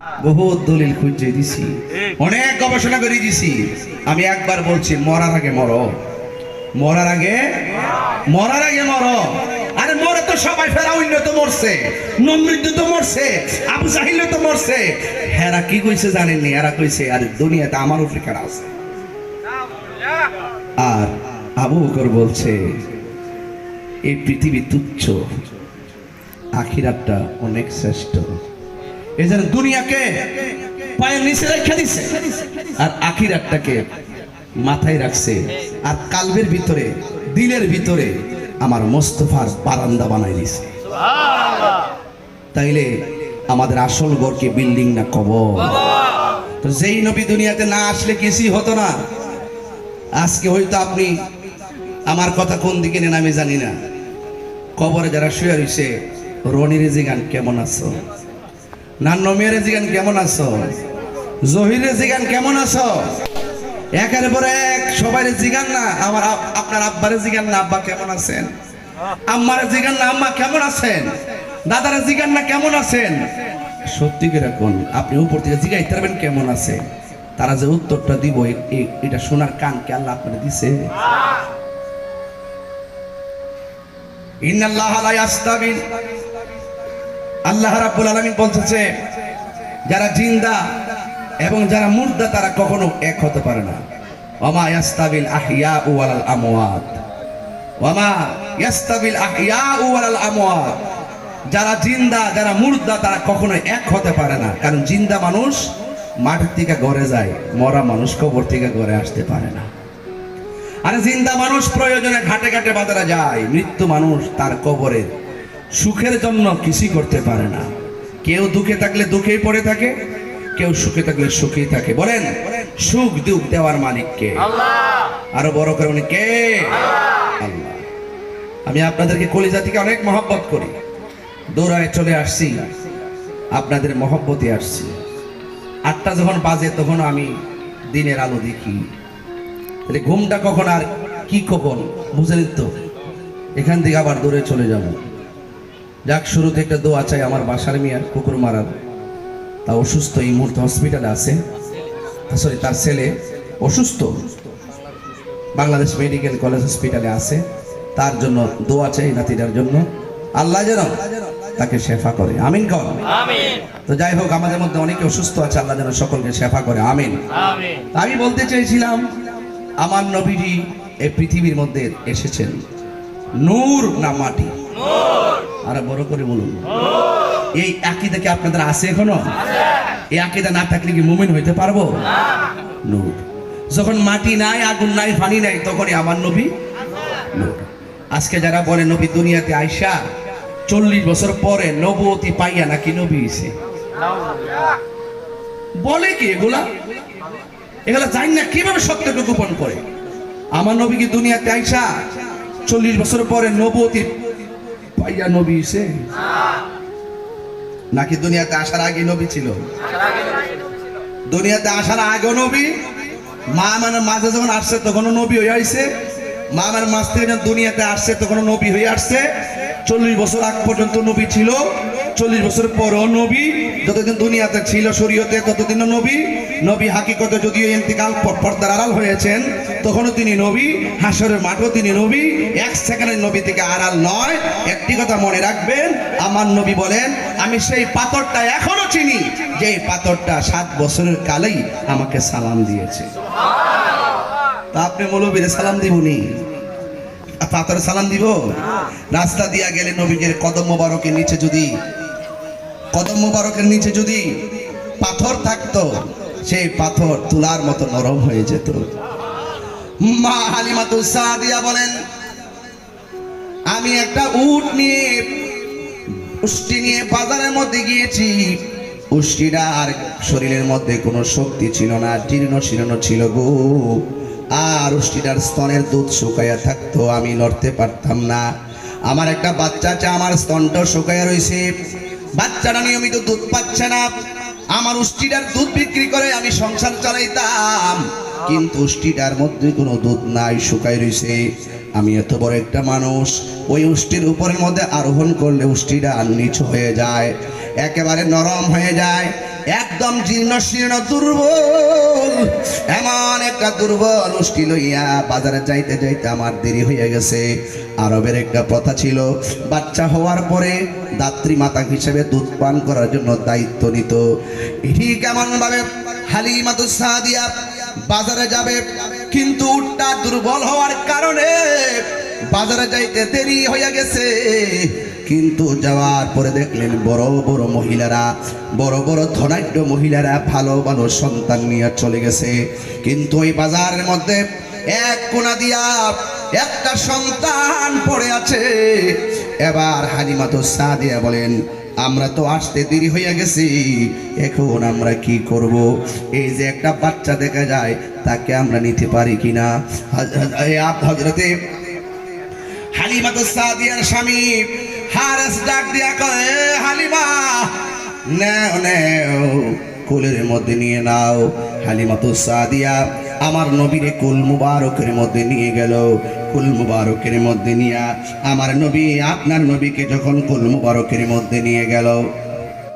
বহুত দলিল খুঁজে দিছি, অনেক গবেষণা করে দিছি। আমি একবার বলছি, মরার আগে মরো, মরার আগে মরার আগে মরো। আরে মরে তো সবাই, ফেরাউন তো মরছে, নমরুদ তো মরছে, আবু জাহিল তো মরছে। হেরা কি কইছে জানেননি? এরা কইছে আরে দুনিয়াতে আমার উপরে কারা আছে। আর আবু বকর বলছে এই পৃথিবী তুচ্ছ, আখিরাতটা অনেক শ্রেষ্ঠ। এই জন্য দুনিয়াকে পায়ের নিচে রেখে দিছে আর আখিরাতটাকে মাথায় রাখছে, আর কালবের ভিতরে, দিলের ভিতরে আমার মোস্তফার বারান্দা বানাই দিছে। তাইলে আমাদের আসল ঘর কি বিল্ডিং না কবর? তো যেই নবী দুনিয়াতে না আসলে কিছুই হতো না। আজকে হয়তো আপনি আমার কথা কোন দিকে নেন আমি জানি না, কবরে যারা শুয়ে রয়েছে, রনির জিগান কেমন আছো, নান্নমের জিগান কেমন আছো, জহিরের জিগান কেমন আছো, একের পরে এক সবাই জিগান না। আমার আপনার আব্বারে জিগান না আব্বা কেমন আছেন, আম্মারে জিগান না আম্মা কেমন আছেন, দাদারে জিগান না কেমন আছেন। সত্যি করে কোন আপনি উপর থেকে জিগাইতে পারবেন কেমন আছে, তারা যে উত্তরটা দিব এটা শোনার কান কে আল্লাহ আপনারে দিছে? ইন্নাল্লাহা লা ইয়াস্তাবিল, আল্লাহ রাব্বুল আলামিন বলতেছে যারা জিন্দা এবং যারা মুর্দা তারা কখনো এক হতে পারে না। ওয়ামা ইয়াস্তাবিল আহইয়াউ ওয়ালাল আমওয়াত, ওয়ামা ইয়াস্তাবিল আহইয়াউ ওয়ালাল আমওয়াত। যারা জিন্দা যারা মুর্দা তারা কখনো এক হতে পারে না, কারণ জিন্দা মানুষ মাটির থেকে ঘরে যায়, মরা মানুষ কবর থেকে ঘরে আসতে পারে না। আর জিন্দা মানুষ প্রয়োজনে ঘাটে ঘাটে বাজারে যায়, মৃত্যু মানুষ তার কবরের সুখের জন্য কিছুই করতে পারে না। কেউ দুঃখে থাকলে দুঃখেই পড়ে থাকে, কেউ সুখে থাকলে সুখেই থাকে। বলেন সুখ দুঃখ দেওয়ার মালিক কে? আল্লাহ। আরো বড় করে উনি কে? আল্লাহ। আমি আপনাদেরকে কলিজা থেকে অনেক মহব্বত করি, দৌড়ায় চলে আসছি, আপনাদের মহব্বতে আসছি। 8টা যখন বাজে তখন আমি দিনের আলো দেখি, তাহলে ঘুমটা কখন আর কি কখন বুঝেন তো। এখান থেকে আবার দৌড়ে চলে যাব। যাক, শুরুতে একটা দোয়া চাই আমার বাসার মিয়ার কুকুর মারার, তা অসুস্থ, এই মুহূর্তে হসপিটালে আছে। সরি, তার ছেলে অসুস্থ, বাংলাদেশ মেডিকেল কলেজ হসপিটালে আছে। তার জন্য দোয়া চাই, নাতিটার জন্য, আল্লাহ যেন তাকে শেফা করে। আমিন কর। তো যাই হোক, আমাদের মধ্যে অনেকে অসুস্থ আছে, আল্লাহ যেন সকলকে শেফা করে। আমিন। আমি বলতে চাইছিলাম আমার নবীজি এই পৃথিবীর মধ্যে এসেছেন নূর না মাটি? আর বড় করে বলুন, এই আকীদা কি আপনাদের আছে এখনো? এই আকীদা না থাকলে কি মুমিন হইতে পারবো? নূর। যখন মাটি নাই, আগুন নাই, পানি নাই, তখনই আমার নবী নূর। আজকে যারা বলে নবী দুনিয়াতে আইসা 40 বছর পরে নবুয়তি পাইয়া নাকি নবী হইছে, বলে কি এগুলা? এগুলা জানি না কিভাবে সত্যকে গোপন করে। আমার নবী কি দুনিয়াতে আইসা 40 বছর পরে নবুয়তি পাইয়া নবী হইছে, নাকি দুনিয়াতে আসার আগে নবী ছিল? দুনিয়াতে আসার আগে নবী, মা মানে মাঝে যখন আসছে তখনও নবী হয়ে আইছে, মা মানে মাঝ থেকে যখন দুনিয়াতে আসছে তখনও নবী হয়ে আসছে। 40 বছর আগ পর্যন্ত নবী ছিল, 40 বছর পরও নবী, যতদিন দুনিয়াতে ছিল শরীয়তে ততদিনও নবী। নবী হাকিকতে যদিও ইন্তিকাল পর্দার আড়াল হয়েছেন, তখনও তিনি নবী, হাসরের মাঠও তিনি নবী। 1 সেকেন্ডের নবী থেকে আড়াল নয়। একটি কথা মনে রাখবেন, আমার নবী বলেন আমি সেই পাথরটা এখনো চিনি, যে পাথরটা 7 বছরের কালেই আমাকে সালাম দিয়েছে। তা আপনি মৌলবীরে সালাম দিবনি? পাথরে সালাম দিব? রাস্তা দিয়া গেলে নবীর কদম মোবারকের নিচে যদি, কদম মোবারকের নিচে যদি পাথর থাকতো, সেই পাথর তুলার মতো নরম হয়ে যেত। মা হালিমাতুস সাদিয়া বলেন আমি একটা উট নিয়ে, উষ্টি নিয়ে বাজারের মধ্যে গিয়েছি। উষ্টিটা আর শরীরের মধ্যে কোনো শক্তি ছিল না, জীর্ণ শীর্ণ ছিল গো। আর উষ্টিটার স্তনের দুধ শুকাইয়া থাকতো, আমি নড়তে পারতাম না। আমার একটা বাচ্চা আছে, আমার স্তনটা শুকাইয়া রয়েছে, বাচ্চাটা নিয়মিত দুধ পাচ্ছে না। আমার উষ্টিটার দুধ বিক্রি করে আমি সংসার চালাইতাম, কিন্তু উষ্টিটার মধ্যে কোনো দুধ নাই, শুকাই রয়েছে। আমি এত বড় একটা মানুষ, ওই উষ্টির উপরের মধ্যে আরোহণ করলে উষ্টিটা আর নিচু হয়ে যায়, একেবারে নরম হয়ে যায়। একদম জীর্ণ শীর্ণ দুর্বল, এমন একটা দুর্বল উষ্টি লইয়া বাজারে যাইতে যাইতে আমার দেরি হয়ে গেছে। আরবের একটা প্রথা ছিল, বাচ্চা হওয়ার পরে দাত্রী মাতা হিসেবে দুধ পান করার জন্য দায়িত্ব নিত। ঠিক এমন ভাবে হালিমাতুস সাদিয়া বাজারে যাবে, কিন্তু উটটা দুর্বল হওয়ার কারণে বাজারে যাইতে দেরি হয়ে গেছে। কিন্তু যাওয়ার পরে দেখলেন বড় বড় মহিলারা, বড় বড় ধনাঢ্য মহিলারা ভালো ভালো সন্তান নিয়ে চলে গেছে, কিন্তু ওই বাজারের মধ্যে এক কোণা দিয়া একটা সন্তান পড়ে আছে। এবার হালিমাতুস সাদিয়া বলেন, আমরা তো আসতে দেরি হয়ে গেছি, এখন আমরা কি করব? এই যে একটা বাচ্চা দেখা যায়, তাকে আমরা নিতে পারি কিনা? হযরতে হালিমাতুস সাদিয়ার স্বামী হারেস ডাক দিয়া কয়, হালিমা নাও নাও, কোলের মধ্যে নিয়ে নাও। হালিমাতুস সাদিয়া আমার নবীরে কুল মুবারকের মধ্যে নিয়ে গেল। কুল মুবারকের মধ্যে নিয়ে আমার নবী আপনার নবীকে যখন কুল মুবারকের মধ্যে নিয়ে গেল,